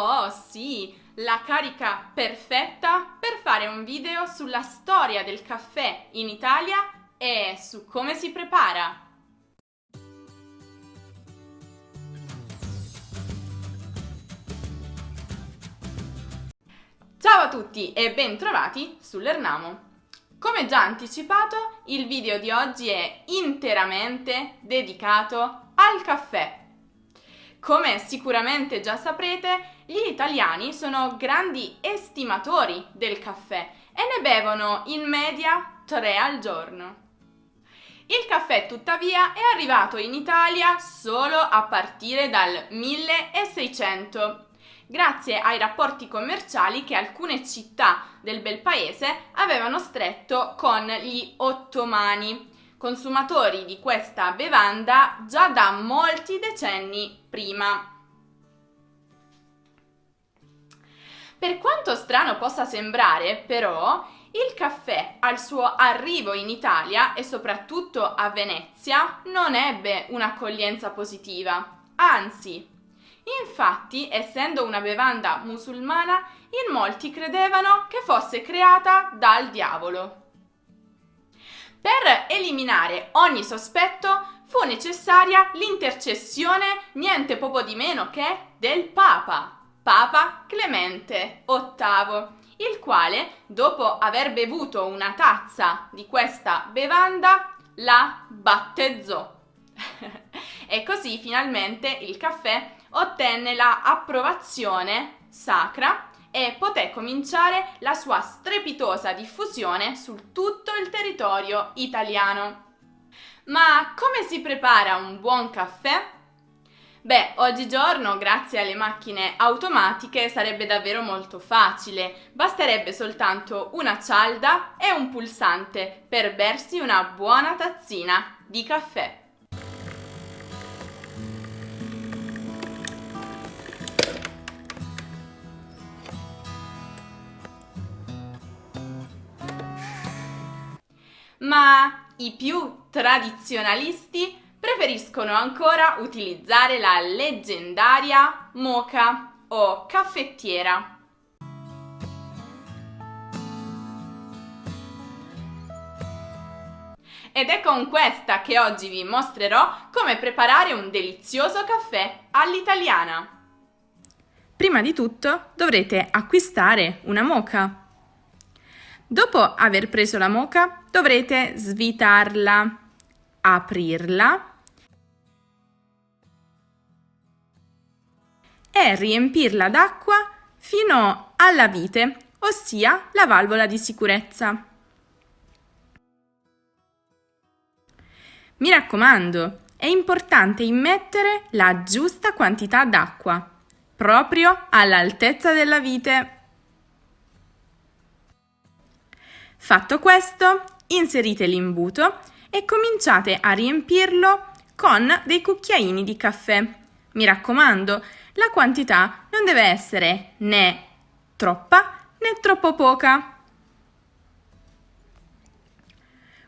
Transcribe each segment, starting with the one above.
Oh sì, la carica perfetta per fare un video sulla storia del caffè in Italia e su come si prepara. Ciao a tutti e bentrovati sull'Ernamo. Come già anticipato, il video di oggi è interamente dedicato al caffè. Come sicuramente già saprete, gli italiani sono grandi estimatori del caffè e ne bevono in media 3 al giorno. Il caffè, tuttavia, è arrivato in Italia solo a partire dal 1600, grazie ai rapporti commerciali che alcune città del bel paese avevano stretto con gli ottomani, consumatori di questa bevanda già da molti decenni prima. Per quanto strano possa sembrare, però, il caffè al suo arrivo in Italia e soprattutto a Venezia non ebbe un'accoglienza positiva, anzi. Infatti, essendo una bevanda musulmana, in molti credevano che fosse creata dal diavolo. Per eliminare ogni sospetto fu necessaria l'intercessione niente poco di meno che del Papa Clemente VIII, il quale, dopo aver bevuto una tazza di questa bevanda, la battezzò. E così finalmente il caffè ottenne la approvazione sacra e poté cominciare la sua strepitosa diffusione su tutto il territorio italiano. Ma come si prepara un buon caffè? Beh, oggigiorno, grazie alle macchine automatiche, sarebbe davvero molto facile. Basterebbe soltanto una cialda e un pulsante per bersi una buona tazzina di caffè. Ma i più tradizionalisti preferiscono ancora utilizzare la leggendaria moka o caffettiera. Ed è con questa che oggi vi mostrerò come preparare un delizioso caffè all'italiana. Prima di tutto dovrete acquistare una moka. Dopo aver preso la moka dovrete svitarla, aprirla e riempirla d'acqua fino alla vite, ossia la valvola di sicurezza. Mi raccomando, è importante immettere la giusta quantità d'acqua, proprio all'altezza della vite. Fatto questo, inserite l'imbuto e cominciate a riempirlo con dei cucchiaini di caffè. Mi raccomando, la quantità non deve essere né troppa né troppo poca.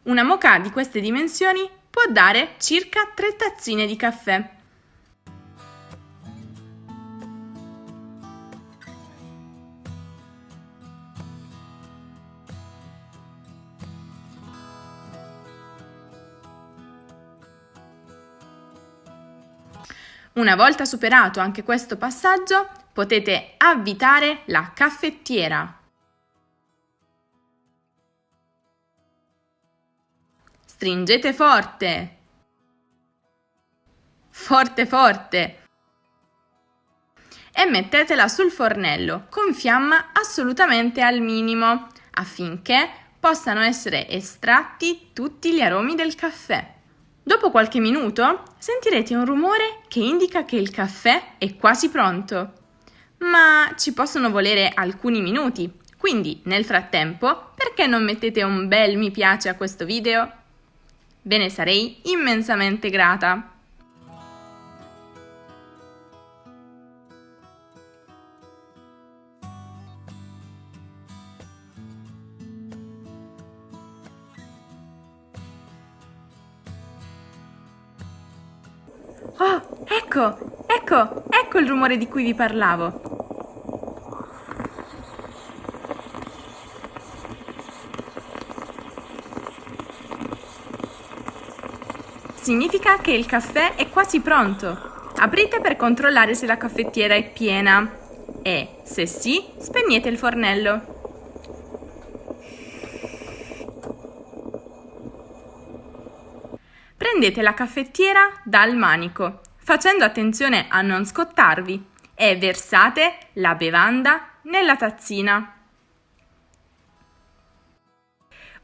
Una moka di queste dimensioni può dare circa 3 tazzine di caffè. Una volta superato anche questo passaggio, potete avvitare la caffettiera. Stringete forte, forte forte e mettetela sul fornello con fiamma assolutamente al minimo affinché possano essere estratti tutti gli aromi del caffè. Dopo qualche minuto sentirete un rumore che indica che il caffè è quasi pronto. Ma ci possono volere alcuni minuti, quindi nel frattempo perché non mettete un bel mi piace a questo video? Ve ne sarei immensamente grata. Oh, ecco il rumore di cui vi parlavo. significa che il caffè è quasi pronto. Aprite per controllare se la caffettiera è piena e, se sì, spegnete il fornello. Prendete la caffettiera dal manico, facendo attenzione a non scottarvi, e versate la bevanda nella tazzina.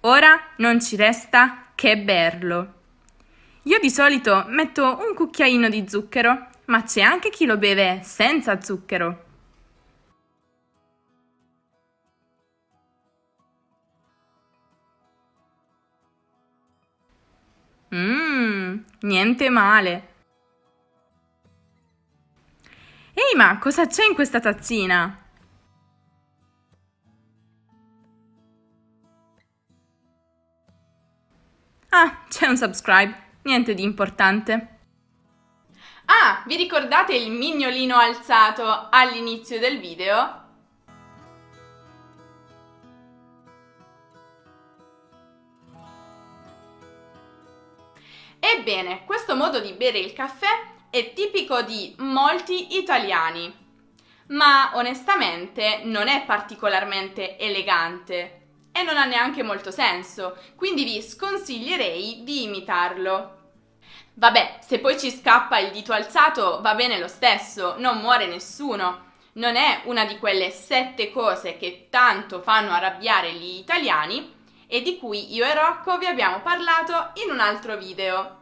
Ora non ci resta che berlo. Io di solito metto un cucchiaino di zucchero, ma c'è anche chi lo beve senza zucchero. Niente male. Ehi, ma cosa c'è in questa tazzina? Ah, c'è un subscribe, niente di importante. Ah, vi ricordate il mignolino alzato all'inizio del video? Ebbene, questo modo di bere il caffè è tipico di molti italiani, ma onestamente non è particolarmente elegante e non ha neanche molto senso, quindi vi sconsiglierei di imitarlo. Vabbè, se poi ci scappa il dito alzato va bene lo stesso, non muore nessuno. Non è una di quelle 7 cose che tanto fanno arrabbiare gli italiani e di cui io e Rocco vi abbiamo parlato in un altro video.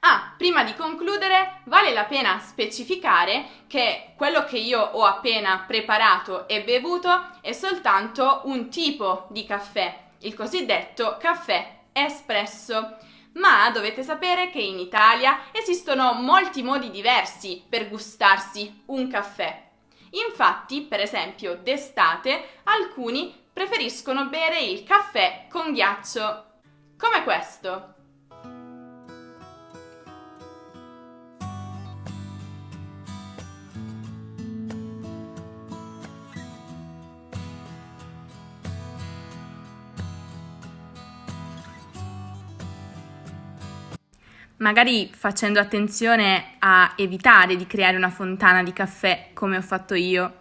Ah, prima di concludere, vale la pena specificare che quello che io ho appena preparato e bevuto è soltanto un tipo di caffè, il cosiddetto caffè espresso. Ma dovete sapere che in Italia esistono molti modi diversi per gustarsi un caffè. Infatti, per esempio, d'estate alcuni preferiscono bere il caffè con ghiaccio, come questo. Magari facendo attenzione a evitare di creare una fontana di caffè come ho fatto io.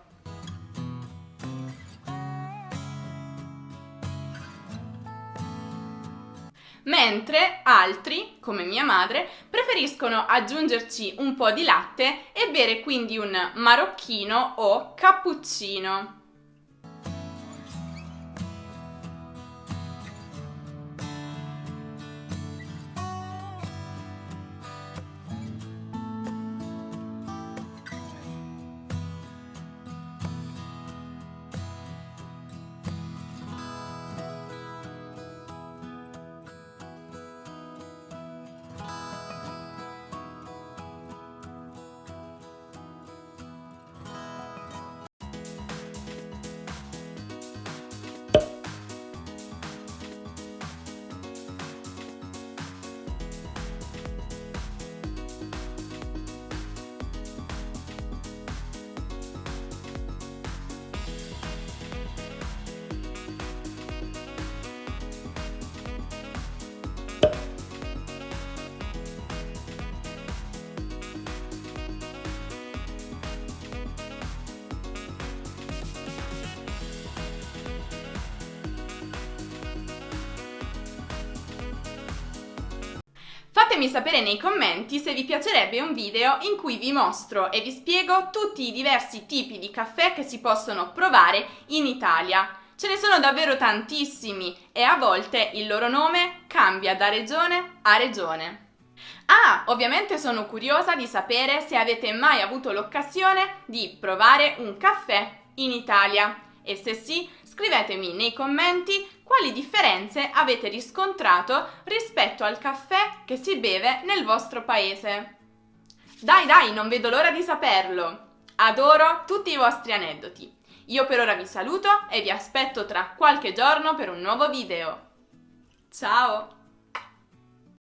Mentre altri, come mia madre, preferiscono aggiungerci un po' di latte e bere quindi un marocchino o cappuccino. Fatemi sapere nei commenti se vi piacerebbe un video in cui vi mostro e vi spiego tutti i diversi tipi di caffè che si possono provare in Italia. Ce ne sono davvero tantissimi e a volte il loro nome cambia da regione a regione. Ah, ovviamente sono curiosa di sapere se avete mai avuto l'occasione di provare un caffè in Italia e se sì, scrivetemi nei commenti quali differenze avete riscontrato rispetto al caffè che si beve nel vostro paese. Dai, non vedo l'ora di saperlo! Adoro tutti i vostri aneddoti. Io per ora vi saluto e vi aspetto tra qualche giorno per un nuovo video. Ciao!